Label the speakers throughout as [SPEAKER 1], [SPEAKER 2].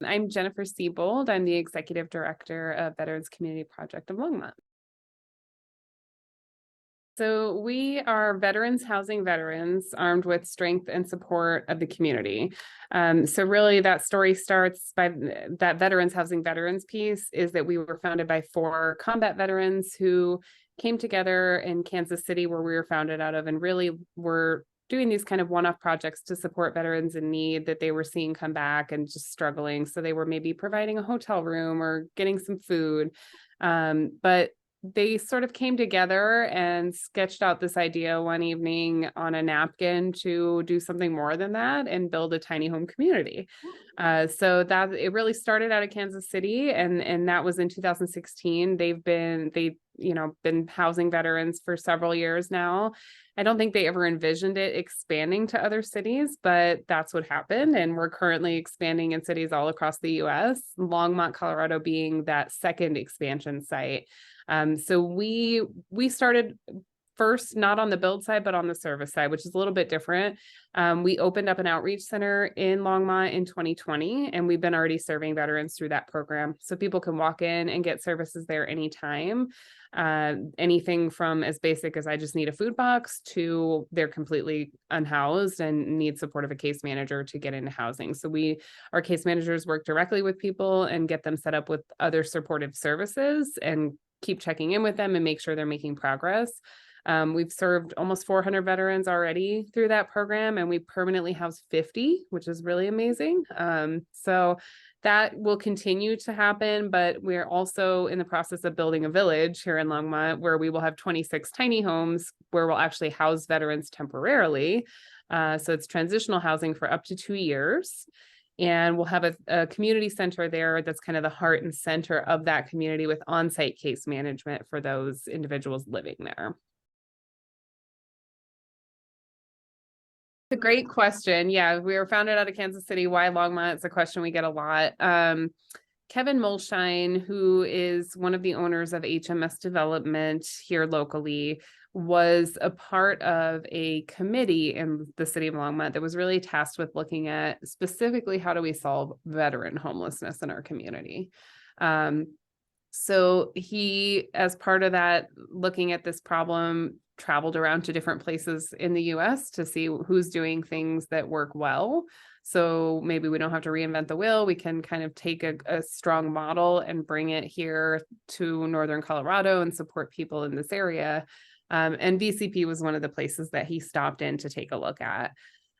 [SPEAKER 1] I'm Jennifer Siebold. I'm the Executive Director of Veterans Community Project of Longmont. So we are veterans housing veterans armed with strength and support of the community. So really that story starts by that veterans housing veterans piece is that we were founded by 4 combat veterans who came together in Kansas City, where we were founded out of, and really were doing these kind of one-off projects to support veterans in need that they were seeing come back and just struggling. So they were maybe providing a hotel room or getting some food. But they sort of came together and sketched out this idea one evening on a napkin to do something more than that and build a tiny home community. So that it really started out of Kansas City, and that was in 2016. They've been housing veterans for several years now. I don't think they ever envisioned it expanding to other cities, but that's what happened. And we're currently expanding in cities all across the US, Longmont, Colorado being that second expansion site. So we started first, not on the build side, but on the service side, which is a little bit different. We opened up an outreach center in Longmont in 2020, and we've been already serving veterans through that program. So people can walk in and get services there anytime. Anything from as basic as I just need a food box to they're completely unhoused and need support of a case manager to get into housing. So our case managers work directly with people and get them set up with other supportive services and keep checking in with them and make sure they're making progress. We've served almost 400 veterans already through that program, and we permanently house 50, which is really amazing. So that will continue to happen, but we're also in the process of building a village here in Longmont where we will have 26 tiny homes where we'll actually house veterans temporarily. So it's transitional housing for up to 2 years. And we'll have a community center there that's kind of the heart and center of that community with on-site case management for those individuals living there. It's a great question. Yeah, we were founded out of Kansas City. Why Longmont? It's a question we get a lot. Kevin Molshine, who is one of the owners of HMS Development here locally, was a part of a committee in the city of Longmont that was really tasked with looking at specifically how do we solve veteran homelessness in our community. So he, as part of that, looking at this problem, traveled around to different places in the US to see who's doing things that work well. So maybe we don't have to reinvent the wheel. We can kind of take a strong model and bring it here to Northern Colorado and support people in this area. And VCP was one of the places that he stopped in to take a look at.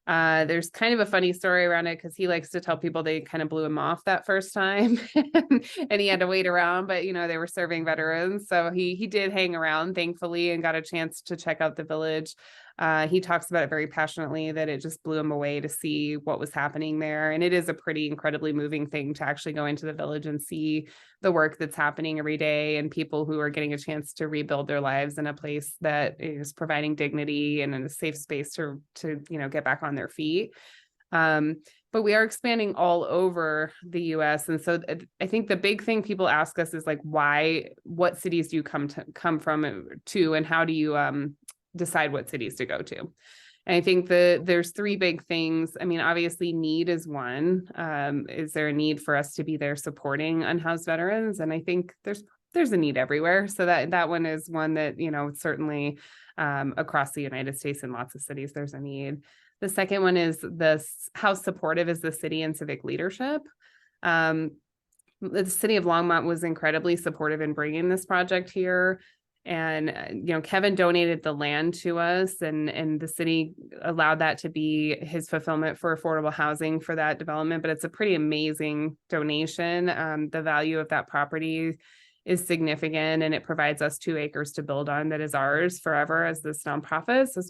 [SPEAKER 1] There's kind of a funny story around it because he likes to tell people they kind of blew him off that first time and he had to wait around, but they were serving veterans. So he did hang around, thankfully, and got a chance to check out the village. He talks about it very passionately, that it just blew him away to see what was happening there. And it is a pretty incredibly moving thing to actually go into the village and see the work that's happening every day and people who are getting a chance to rebuild their lives in a place that is providing dignity and in a safe space to get back on their feet. But we are expanding all over the US. And so I think the big thing people ask us is like, what cities do you come from to, and how do you decide what cities to go to? And I think there's 3 big things. I mean, obviously need is one. Is there a need for us to be there supporting unhoused veterans? And I think there's a need everywhere. So that one is one that, certainly across the United States in lots of cities, there's a need. The second one is how supportive is the city and civic leadership? The city of Longmont was incredibly supportive in bringing this project here. And, Kevin donated the land to us, and the city allowed that to be his fulfillment for affordable housing for that development. But it's a pretty amazing donation. The value of that property is significant, and it provides us 2 acres to build on that is ours forever as this nonprofit. So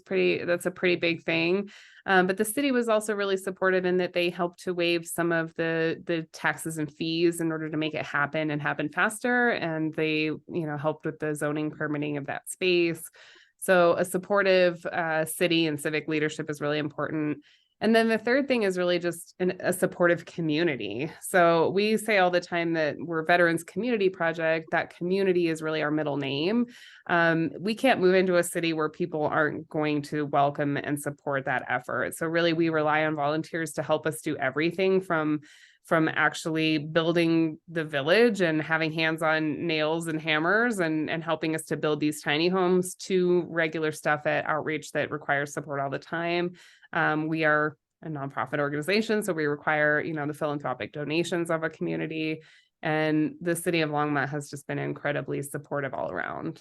[SPEAKER 1] that's a pretty big thing. But the city was also really supportive in that they helped to waive some of the taxes and fees in order to make it happen and happen faster. And they, helped with the zoning permitting of that space. So a supportive city and civic leadership is really important. And then the third thing is really just a supportive community. So we say all the time that we're Veterans Community Project. That community is really our middle name. We can't move into a city where people aren't going to welcome and support that effort. So really, we rely on volunteers to help us do everything from from actually building the village and having hands-on nails and hammers and helping us to build these tiny homes, to regular stuff at outreach that requires support all the time. We are a nonprofit organization, so we require, the philanthropic donations of a community. And the city of Longmont has just been incredibly supportive all around.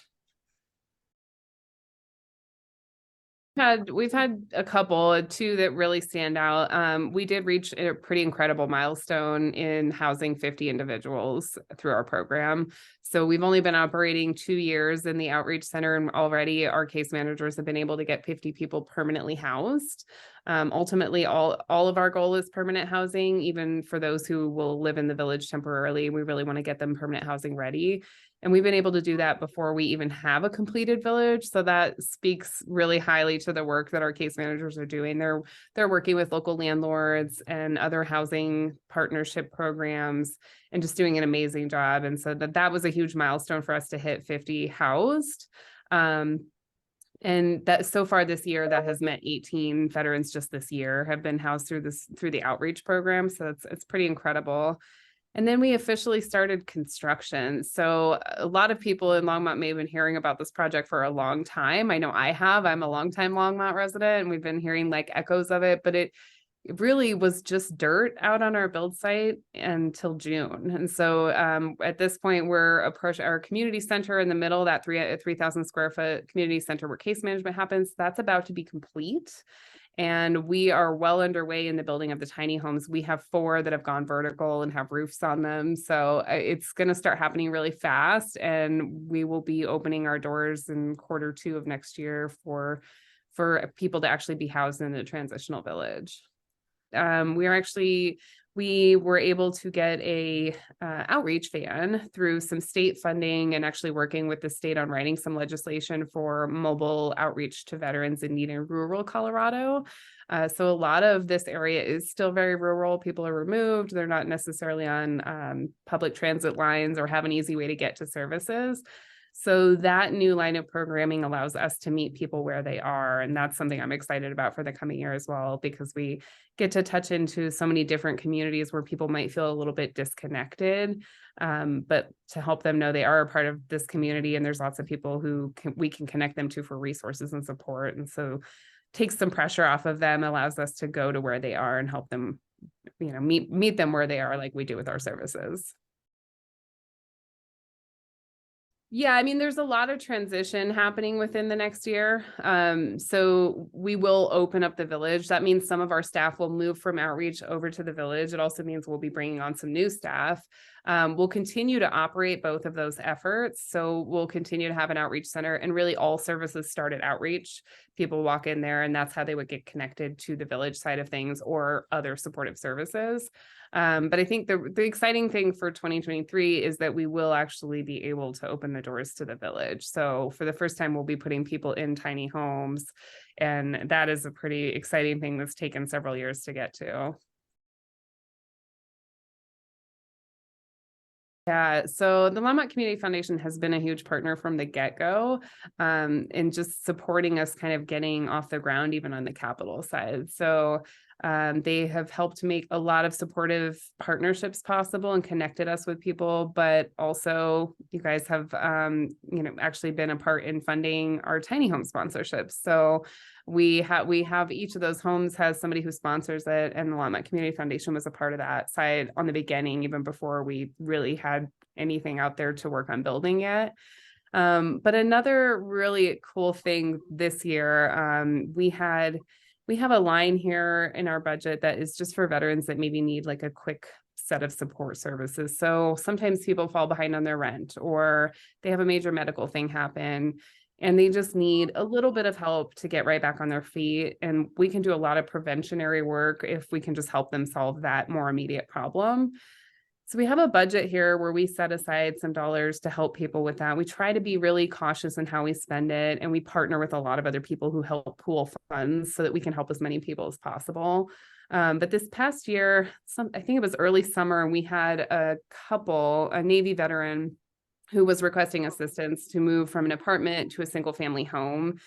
[SPEAKER 1] We've had a couple, two that really stand out. We did reach a pretty incredible milestone in housing 50 individuals through our program. So we've only been operating 2 years in the outreach center, and already our case managers have been able to get 50 people permanently housed. Ultimately, all of our goal is permanent housing, even for those who will live in the village temporarily. We really want to get them permanent housing ready. And we've been able to do that before we even have a completed village. So that speaks really highly to the work that our case managers are doing. They're working with local landlords and other housing partnership programs and just doing an amazing job. And so that was a huge milestone for us to hit 50 housed. And that so far this year, that has meant 18 veterans just this year have been housed through the outreach program. So it's pretty incredible. And then we officially started construction. So a lot of people in Longmont may have been hearing about this project for a long time. I know I have. I'm a longtime Longmont resident, and we've been hearing like echoes of it, but it really was just dirt out on our build site until June. And so at this point, we're approaching our community center in the middle, that 3,000 square foot community center where case management happens. That's about to be complete. And we are well underway in the building of the tiny homes. We have 4 that have gone vertical and have roofs on them. So it's going to start happening really fast. And we will be opening our doors in Q2 of next year for people to actually be housed in the transitional village. We were able to get a outreach van through some state funding, and actually working with the state on writing some legislation for mobile outreach to veterans in need in rural Colorado. So a lot of this area is still very rural. People are removed. They're not necessarily on public transit lines or have an easy way to get to services. So that new line of programming allows us to meet people where they are. And that's something I'm excited about for the coming year as well, because we get to touch into so many different communities where people might feel a little bit disconnected, but to help them know they are a part of this community, and there's lots of people who we can connect them to for resources and support. And so takes some pressure off of them, allows us to go to where they are and help them, meet them where they are, like we do with our services. Yeah, I mean, there's a lot of transition happening within the next year. So we will open up the village. That means some of our staff will move from outreach over to the village. It also means we'll be bringing on some new staff. We'll continue to operate both of those efforts. So we'll continue to have an outreach center, and really all services start at outreach. People walk in there, and that's how they would get connected to the village side of things or other supportive services. But I think the exciting thing for 2023 is that we will actually be able to open the doors to the village. So for the first time, we'll be putting people in tiny homes, and that is a pretty exciting thing that's taken several years to get to. Yeah, so the Longmont Community Foundation has been a huge partner from the get-go, in just supporting us kind of getting off the ground, even on the capital side. So they have helped make a lot of supportive partnerships possible and connected us with people, but also you guys have, actually been a part in funding our tiny home sponsorships. So we have each of those homes has somebody who sponsors it, and the Longmont Community Foundation was a part of that side on the beginning, even before we really had anything out there to work on building yet. But another really cool thing this year, we have a line here in our budget that is just for veterans that maybe need like a quick set of support services. So sometimes people fall behind on their rent, or they have a major medical thing happen, and they just need a little bit of help to get right back on their feet. And we can do a lot of preventionary work if we can just help them solve that more immediate problem. So we have a budget here where we set aside some dollars to help people with that. We try to be really cautious in how we spend it, and we partner with a lot of other people who help pool funds so that we can help as many people as possible. But this past year, I think it was early summer, and we had a Navy veteran who was requesting assistance to move from an apartment to a single family home.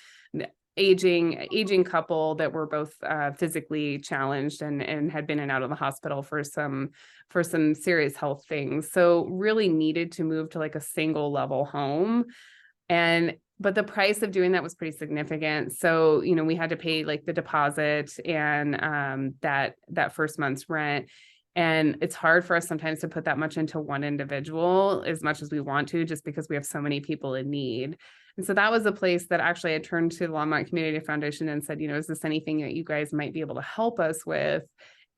[SPEAKER 1] aging couple that were both physically challenged and had been in and out of the hospital for some serious health things. So really needed to move to like a single level home. But the price of doing that was pretty significant. So, you know, we had to pay like the deposit and that first month's rent. And it's hard for us sometimes to put that much into one individual as much as we want to, just because we have so many people in need. And so that was a place that actually I turned to the Longmont Community Foundation and said, you know, is this anything that you guys might be able to help us with?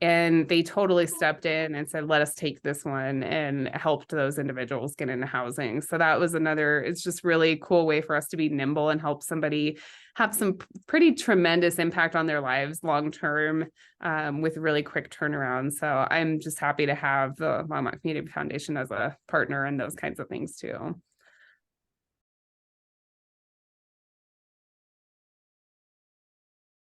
[SPEAKER 1] And they totally stepped in and said, let us take this one, and helped those individuals get into housing. So that was it's just really cool way for us to be nimble and help somebody have some pretty tremendous impact on their lives long-term with really quick turnaround. So I'm just happy to have the Longmont Community Foundation as a partner in those kinds of things too.